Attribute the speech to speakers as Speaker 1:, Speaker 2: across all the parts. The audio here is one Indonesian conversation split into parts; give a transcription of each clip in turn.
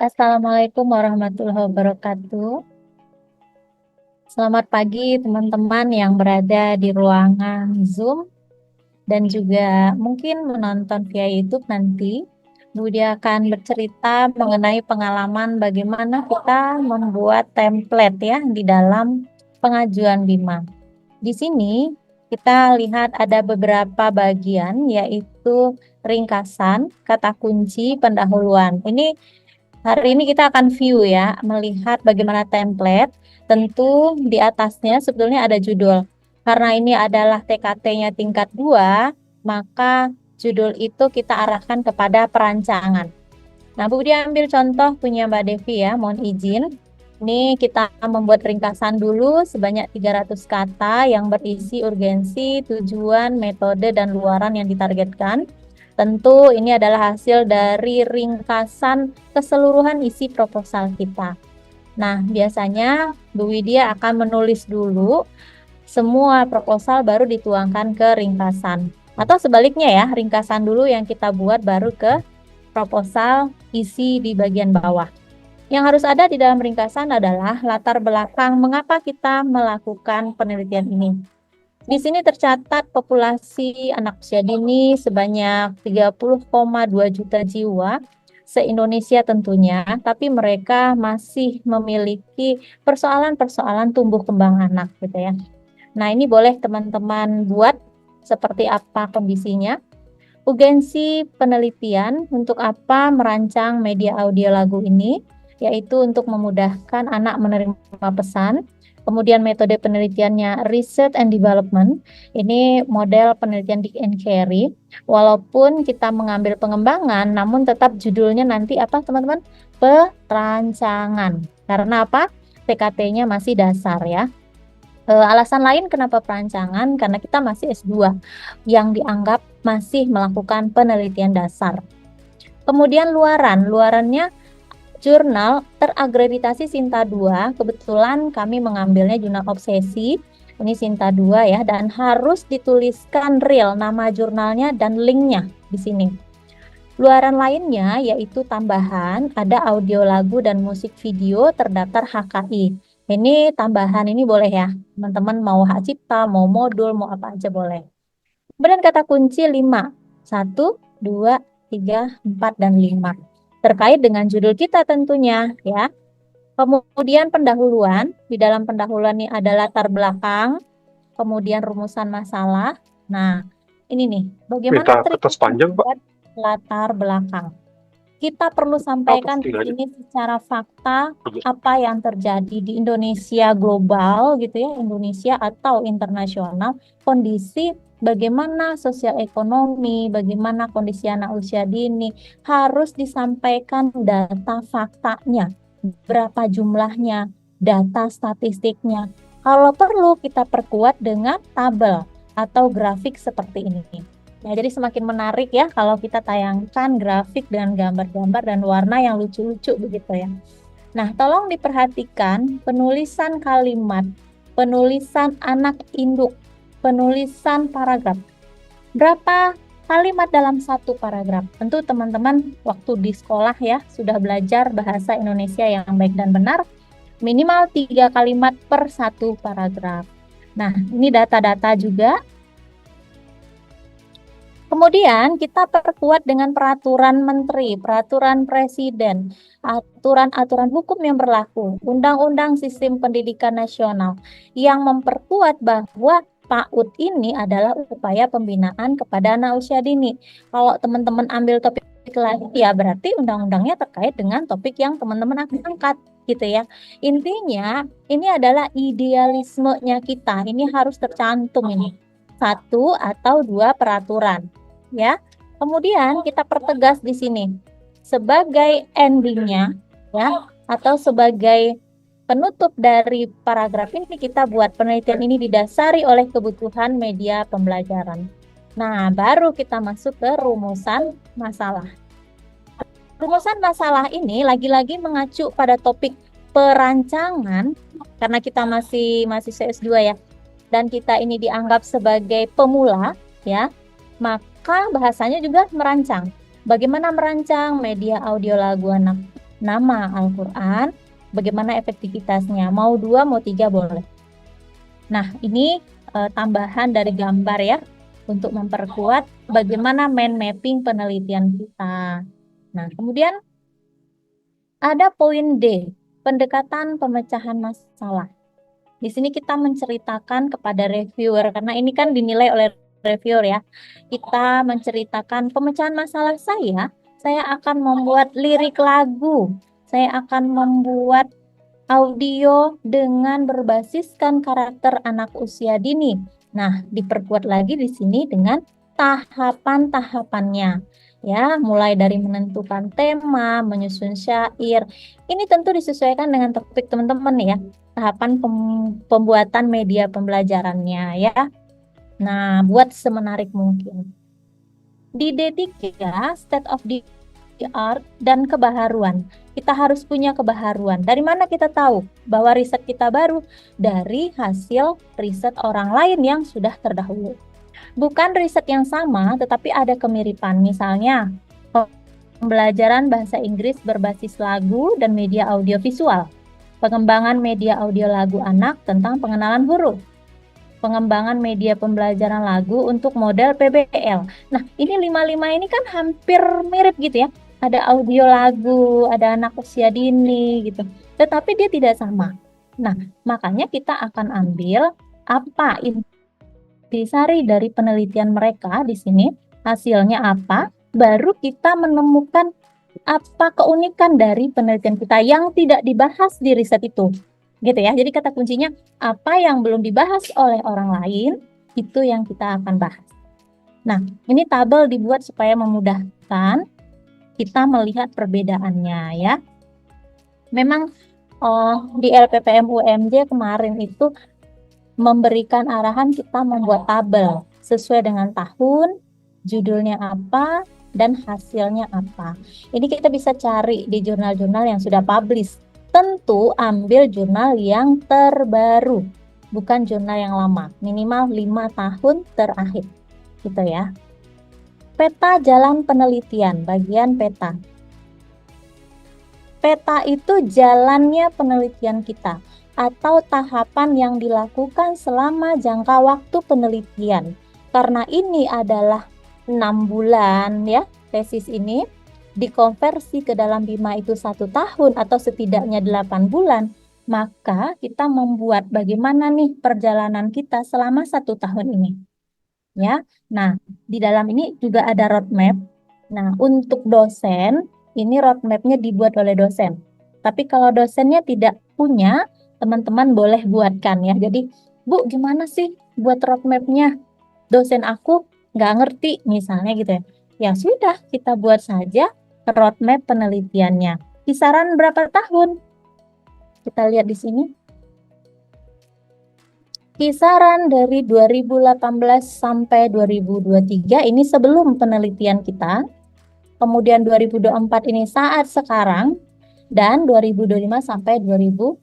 Speaker 1: Assalamualaikum warahmatullahi wabarakatuh. Selamat pagi teman-teman yang berada di ruangan Zoom dan juga mungkin menonton via YouTube nanti. Bu Dia akan bercerita mengenai pengalaman bagaimana kita membuat template ya di dalam pengajuan BIMA. Di sini kita lihat ada beberapa bagian yaitu ringkasan, kata kunci, pendahuluan. Hari ini kita akan view ya, melihat bagaimana template. Tentu di atasnya sebetulnya ada judul. Karena ini adalah TKT-nya tingkat 2, maka judul itu kita arahkan kepada perancangan. Nah, Bu Dia ambil contoh punya Mbak Devi ya, mohon izin. Ini kita membuat ringkasan dulu sebanyak 300 kata yang berisi urgensi, tujuan, metode, dan luaran yang ditargetkan. Tentu ini adalah hasil dari ringkasan keseluruhan isi proposal kita. Nah, biasanya Bu Widya akan menulis dulu semua proposal baru dituangkan ke ringkasan. Atau sebaliknya ya, ringkasan dulu yang kita buat baru ke proposal isi di bagian bawah. Yang harus ada di dalam ringkasan adalah latar belakang mengapa kita melakukan penelitian ini. Di sini tercatat populasi anak usia dini sebanyak 30,2 juta jiwa se-Indonesia tentunya, tapi mereka masih memiliki persoalan-persoalan tumbuh kembang anak gitu ya. Nah, ini boleh teman-teman buat seperti apa kondisinya. Urgensi penelitian untuk apa merancang media audio lagu ini, yaitu untuk memudahkan anak menerima pesan. Kemudian metode penelitiannya Research and Development. Ini model penelitian Dick and Carey. Walaupun kita mengambil pengembangan, namun tetap judulnya nanti apa teman-teman? Perancangan. Karena apa? TKT-nya masih dasar ya. Alasan lain kenapa perancangan? Karena kita masih S2 yang dianggap masih melakukan penelitian dasar. Kemudian luarannya jurnal terakreditasi Sinta 2, kebetulan kami mengambilnya jurnal obsesi, ini Sinta 2 ya, dan harus dituliskan real nama jurnalnya dan linknya di sini. Luaran lainnya yaitu tambahan, ada audio lagu dan musik video terdaftar HKI. Ini tambahan, ini boleh ya, teman-teman mau hak cipta, mau modul, mau apa aja boleh. Kemudian kata kunci 5, 1, 2, 3, 4, dan 5. Terkait dengan judul kita tentunya ya. Kemudian pendahuluan, di dalam pendahuluan ini ada latar belakang, kemudian rumusan masalah. Nah, ini nih, bagaimana
Speaker 2: Minta kertas panjang, Pak.
Speaker 1: membuat latar belakang. Kita perlu sampaikan di sini secara fakta apa yang terjadi di Indonesia global gitu ya, Indonesia atau internasional, kondisi bagaimana sosial ekonomi, bagaimana kondisi anak usia dini, harus disampaikan data faktanya, berapa jumlahnya, data statistiknya. Kalau perlu kita perkuat dengan tabel atau grafik seperti ini. Ya, jadi semakin menarik ya kalau kita tayangkan grafik dengan gambar-gambar dan warna yang lucu-lucu begitu ya. Nah, tolong diperhatikan penulisan kalimat, penulisan anak induk, penulisan paragraf. Berapa kalimat dalam satu paragraf? Tentu teman-teman waktu di sekolah ya sudah belajar bahasa Indonesia yang baik dan benar, minimal 3 kalimat per satu paragraf. Nah, ini data-data juga. Kemudian kita perkuat dengan peraturan menteri, peraturan presiden, aturan-aturan hukum yang berlaku, undang-undang sistem pendidikan nasional yang memperkuat bahwa PAUD ini adalah upaya pembinaan kepada anak usia dini. Kalau teman-teman ambil topik lain, ya berarti undang-undangnya terkait dengan topik yang teman-teman akan angkat, gitu ya. Intinya, ini adalah idealismenya kita. Ini harus tercantum ini. 1 atau 2 peraturan. Ya, kemudian kita pertegas di sini sebagai endingnya ya atau sebagai penutup dari paragraf ini kita buat penelitian ini didasari oleh kebutuhan media pembelajaran. Nah, baru kita masuk ke rumusan masalah. Rumusan masalah ini lagi-lagi mengacu pada topik perancangan karena kita masih CS2 ya. Dan kita ini dianggap sebagai pemula ya. Maka bahasanya juga merancang. Bagaimana merancang media audio lagu anak nama Al-Quran, bagaimana efektivitasnya. Mau 2, mau 3 boleh. Nah, ini tambahan dari gambar ya, untuk memperkuat bagaimana mind mapping penelitian kita. Nah, kemudian ada poin D, pendekatan pemecahan masalah. Di sini kita menceritakan kepada reviewer, karena ini kan dinilai oleh reviewer ya. Kita menceritakan pemecahan masalah saya akan membuat lirik lagu, saya akan membuat audio dengan berbasiskan karakter anak usia dini. Nah, diperkuat lagi di sini dengan tahapan-tahapannya. Ya, mulai dari menentukan tema, menyusun syair. Ini tentu disesuaikan dengan topik teman-teman ya. Tahapan pembuatan media pembelajarannya ya. Nah, buat semenarik mungkin. Di D3, state of the art dan kebaharuan. Kita harus punya kebaharuan. Dari mana kita tahu bahwa riset kita baru? Dari hasil riset orang lain yang sudah terdahulu. Bukan riset yang sama, tetapi ada kemiripan. Misalnya, pembelajaran bahasa Inggris berbasis lagu dan media audiovisual. Pengembangan media audio lagu anak tentang pengenalan huruf. Pengembangan media pembelajaran lagu untuk model PBL. Nah, ini 55 ini kan hampir mirip gitu ya. Ada audio lagu, ada anak usia dini gitu. Tetapi dia tidak sama. Nah, makanya kita akan ambil apa intisari dari penelitian mereka di sini, hasilnya apa, baru kita menemukan apa keunikan dari penelitian kita yang tidak dibahas di riset itu. Gitu ya. Jadi kata kuncinya, apa yang belum dibahas oleh orang lain, itu yang kita akan bahas. Nah, ini tabel dibuat supaya memudahkan kita melihat perbedaannya ya. Memang di LPPM UMJ kemarin itu memberikan arahan kita membuat tabel sesuai dengan tahun, judulnya apa, dan hasilnya apa. Ini kita bisa cari di jurnal-jurnal yang sudah publish. Tentu ambil jurnal yang terbaru, bukan jurnal yang lama, minimal 5 tahun terakhir, gitu ya. Peta jalan penelitian, bagian peta. Peta itu jalannya penelitian kita, atau tahapan yang dilakukan selama jangka waktu penelitian. Karena ini adalah 6 bulan ya, tesis ini, dikonversi ke dalam BIMA itu 1 tahun atau setidaknya 8 bulan, maka kita membuat bagaimana nih perjalanan kita selama 1 tahun ini. Ya, nah di dalam ini juga ada roadmap. Nah, untuk dosen, ini roadmapnya dibuat oleh dosen. Tapi kalau dosennya tidak punya, teman-teman boleh buatkan ya. Jadi, Bu, gimana sih buat roadmapnya? Dosen aku nggak ngerti, misalnya gitu ya. Ya sudah, kita buat saja roadmap penelitiannya. Kisaran berapa tahun? Kita lihat di sini. Kisaran dari 2018 sampai 2023 ini sebelum penelitian kita. Kemudian 2024 ini saat sekarang. Dan 2025 sampai 2008.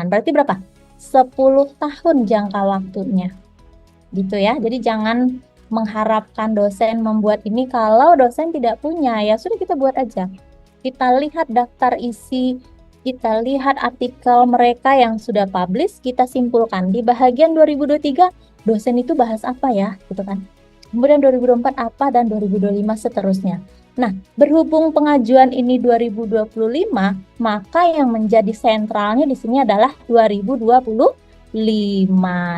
Speaker 1: Berarti berapa? 10 tahun jangka waktunya. Gitu ya. Jadi jangan mengharapkan dosen membuat ini kalau dosen tidak punya, ya sudah kita buat aja. Kita lihat daftar isi, kita lihat artikel mereka yang sudah publish, kita simpulkan di bahagian 2023 dosen itu bahas apa ya, gitu kan. Kemudian 2024 apa dan 2025 seterusnya. Nah, berhubung pengajuan ini 2025, maka yang menjadi sentralnya di sini adalah 2025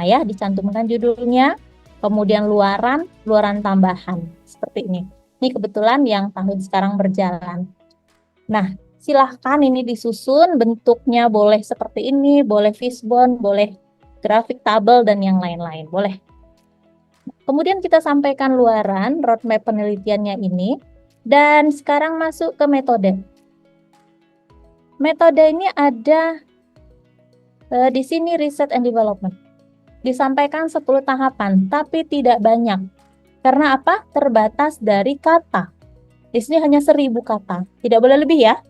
Speaker 1: ya, dicantumkan judulnya. Kemudian luaran tambahan seperti ini. Ini kebetulan yang tahun sekarang berjalan. Nah, silahkan ini disusun, bentuknya boleh seperti ini, boleh fishbone, boleh grafik tabel, dan yang lain-lain, boleh. Kemudian kita sampaikan luaran, roadmap penelitiannya ini, dan sekarang masuk ke metode. Metode ini ada di sini research and development. Disampaikan 10 tahapan, tapi tidak banyak. Karena apa? Terbatas dari kata. Di sini hanya 1000 kata. Tidak boleh lebih ya.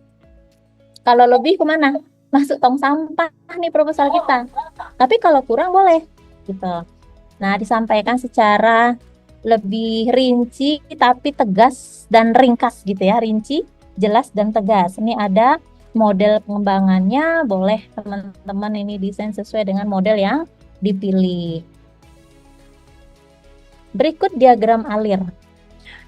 Speaker 1: Kalau lebih kemana? Masuk tong sampah nih proposal kita. Tapi kalau kurang boleh. Gitu. Nah, disampaikan secara lebih rinci, tapi tegas dan ringkas gitu ya. Rinci, jelas dan tegas. Ini ada model pengembangannya, boleh teman-teman ini desain sesuai dengan model yang dipilih. Berikut diagram alir.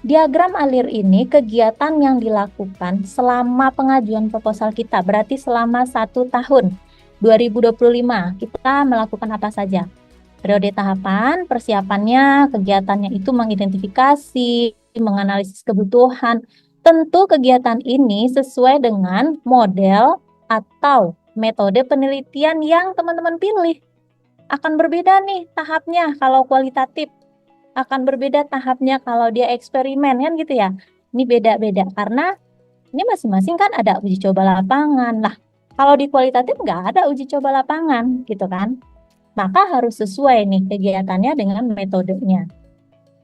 Speaker 1: Diagram alir ini kegiatan yang dilakukan selama pengajuan proposal kita, berarti selama 1 tahun 2025 kita melakukan apa saja. Periode tahapan, persiapannya, kegiatannya itu mengidentifikasi, menganalisis kebutuhan. Tentu kegiatan ini sesuai dengan model atau metode penelitian yang teman-teman pilih. Akan berbeda nih tahapnya kalau kualitatif, akan berbeda tahapnya kalau dia eksperimen kan gitu ya. Ini beda-beda karena ini masing-masing kan ada uji coba lapangan. Lah, kalau di kualitatif nggak ada uji coba lapangan gitu kan. Maka harus sesuai nih kegiatannya dengan metodenya.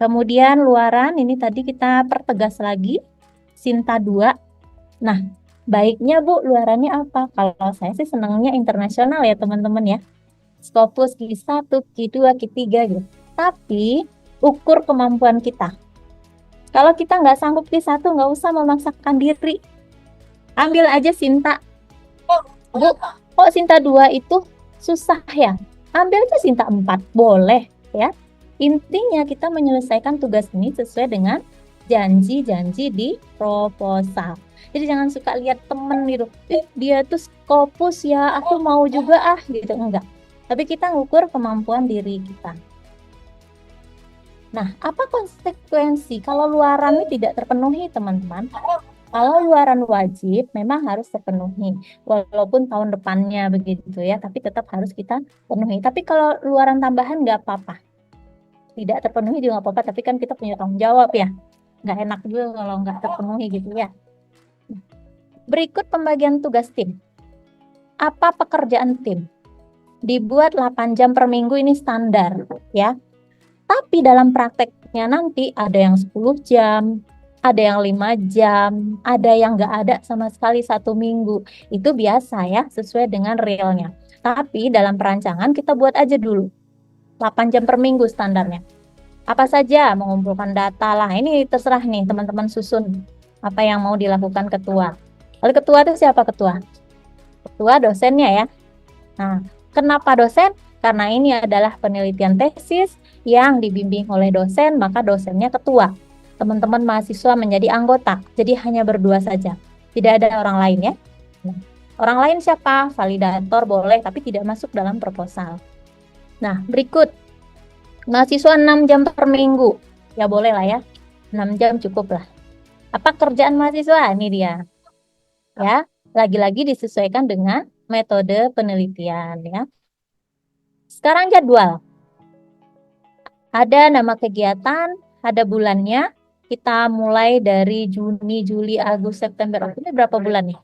Speaker 1: Kemudian luaran ini tadi kita pertegas lagi Sinta 2. Nah, baiknya Bu luarannya apa? Kalau saya sih senangnya internasional ya teman-teman ya. Scopus Q1, Q2, Q3 gitu. Tapi ukur kemampuan kita. Kalau kita nggak sanggup Q1 nggak usah memaksakan diri. Ambil aja Sinta. Bu, kok Sinta 2 itu susah ya? Ambil aja Sinta 4, boleh ya. Intinya kita menyelesaikan tugas ini sesuai dengan janji-janji di proposal. Jadi jangan suka lihat temen gitu, dia tuh Scopus ya, aku mau juga gitu, enggak. Tapi kita ngukur kemampuan diri kita. Nah, apa konsekuensi kalau luaran ini tidak terpenuhi, teman-teman? Kalau luaran wajib memang harus terpenuhi, walaupun tahun depannya begitu ya, tapi tetap harus kita penuhi. Tapi kalau luaran tambahan nggak apa-apa, tidak terpenuhi juga nggak apa-apa, tapi kan kita punya tanggung jawab ya, nggak enak juga kalau nggak terpenuhi gitu ya. Berikut pembagian tugas tim. Apa pekerjaan tim? Dibuat 8 jam per minggu ini standar ya. Tapi dalam prakteknya nanti ada yang 10 jam, ada yang 5 jam, ada yang nggak ada sama sekali 1 minggu. Itu biasa ya, sesuai dengan realnya. Tapi dalam perancangan kita buat aja dulu. 8 jam per minggu standarnya. Apa saja, mengumpulkan data lah. Ini terserah nih teman-teman susun apa yang mau dilakukan ketua. Lalu ketua itu siapa ketua? Ketua dosennya ya. Nah, kenapa dosen? Karena ini adalah penelitian tesis yang dibimbing oleh dosen, maka dosennya ketua. Teman-teman mahasiswa menjadi anggota, jadi hanya berdua saja. Tidak ada orang lain ya. Orang lain siapa? Validator boleh, tapi tidak masuk dalam proposal. Nah, berikut. Mahasiswa 6 jam per minggu. Ya boleh lah ya. 6 jam cukup lah. Apa kerjaan mahasiswa? Ini dia. Ya, lagi-lagi disesuaikan dengan metode penelitian ya. Sekarang jadwal. Ada nama kegiatan, ada bulannya. Kita mulai dari Juni, Juli, Agustus, September. Ini berapa bulan nih?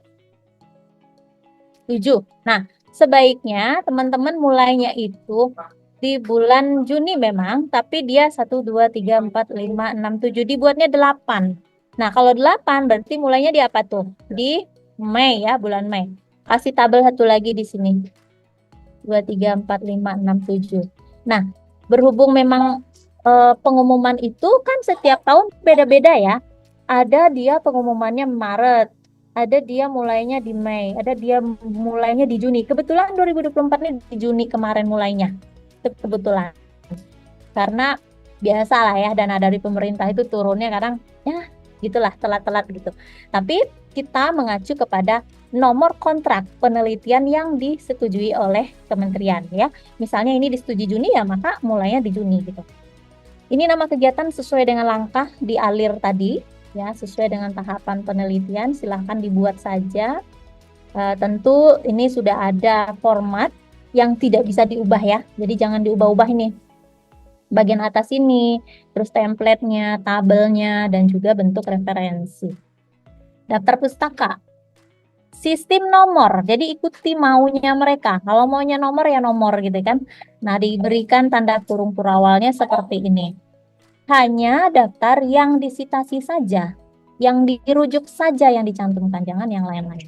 Speaker 1: 7. Nah, sebaiknya teman-teman mulainya itu di bulan Juni memang, tapi dia 1, 2, 3, 4, 5, 6, 7. Dibuatnya 8. Nah, kalau 8 berarti mulainya di apa tuh? Di Mei ya, bulan Mei. Kasih tabel satu lagi di sini. 2, 3, 4, 5, 6, 7. Nah, berhubung memang pengumuman itu kan setiap tahun beda-beda ya. Ada dia pengumumannya Maret, ada dia mulainya di Mei, ada dia mulainya di Juni. Kebetulan 2024 ini di Juni kemarin mulainya. Itu kebetulan. Karena biasa lah ya, dana dari pemerintah itu turunnya kadang ya gitulah telat-telat gitu. Tapi kita mengacu kepada nomor kontrak penelitian yang disetujui oleh kementerian ya. Misalnya ini disetujui Juni ya, maka mulainya di Juni gitu. Ini nama kegiatan sesuai dengan langkah di alir tadi ya, sesuai dengan tahapan penelitian, silahkan dibuat saja. Tentu ini sudah ada format yang tidak bisa diubah ya, jadi jangan diubah-ubah ini. Bagian atas ini, terus template-nya, tabelnya, dan juga bentuk referensi. Daftar pustaka. Sistem nomor, jadi ikuti maunya mereka. Kalau maunya nomor ya nomor gitu kan. Nah, diberikan tanda kurung awalnya seperti ini. Hanya daftar yang disitasi saja, yang dirujuk saja yang dicantumkan, jangan yang lain-lain.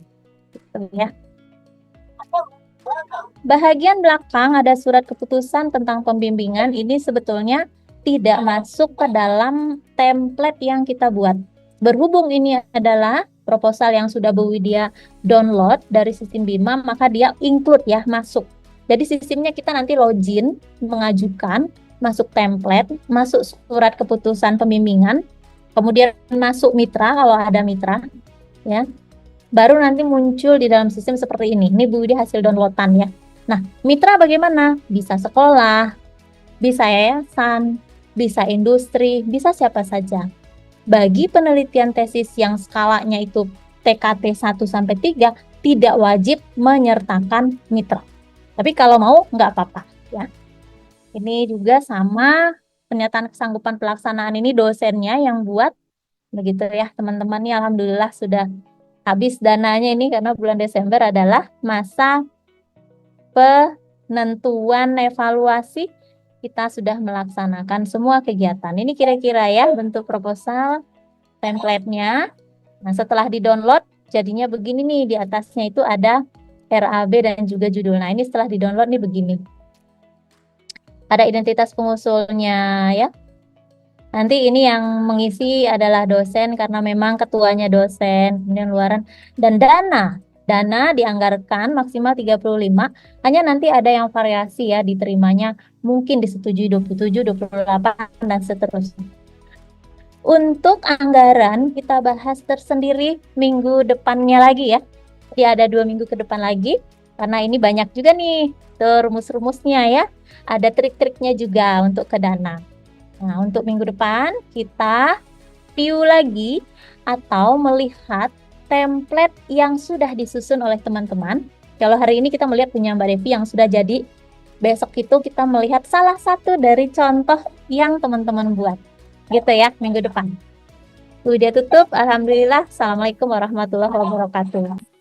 Speaker 1: Gitu ya. Bahagian belakang ada surat keputusan tentang pembimbingan. Ini sebetulnya tidak masuk ke dalam template yang kita buat. Berhubung ini adalah proposal yang sudah Bu Widya download dari sistem Bima, maka dia include ya, masuk. Jadi sistemnya kita nanti login, mengajukan, masuk template, masuk surat keputusan pembimbingan, kemudian masuk mitra kalau ada mitra, ya. Baru nanti muncul di dalam sistem seperti ini. Ini Bu Widya hasil downloadan ya. Nah, mitra bagaimana? Bisa sekolah, bisa yayasan, bisa industri, bisa siapa saja. Bagi penelitian tesis yang skalanya itu TKT 1 sampai 3 tidak wajib menyertakan mitra. Tapi kalau mau nggak apa-apa ya. Ini juga sama pernyataan kesanggupan pelaksanaan ini dosennya yang buat, begitu ya teman-teman. Nih alhamdulillah sudah habis dananya ini karena bulan Desember adalah masa penentuan evaluasi. Kita sudah melaksanakan semua kegiatan. Ini kira-kira ya bentuk proposal template-nya. Nah, setelah di-download jadinya begini nih, di atasnya itu ada RAB dan juga judul. Nah, ini setelah di-download nih begini. Ada identitas pengusulnya ya. Nanti ini yang mengisi adalah dosen karena memang ketuanya dosen, kemudian luaran dan dana. Dana dianggarkan maksimal 35, hanya nanti ada yang variasi ya diterimanya, mungkin disetujui 27, 28 dan seterusnya. Untuk anggaran kita bahas tersendiri minggu depannya lagi ya. Jadi ada 2 minggu ke depan lagi karena ini banyak juga nih rumus-rumusnya ya. Ada trik-triknya juga untuk ke dana. Nah, untuk minggu depan kita view lagi atau melihat template yang sudah disusun oleh teman-teman. Kalau hari ini kita melihat punya Mbak Devi yang sudah jadi, besok itu kita melihat salah satu dari contoh yang teman-teman buat. Gitu ya, minggu depan. Udah tutup, alhamdulillah. Assalamualaikum warahmatullahi wabarakatuh.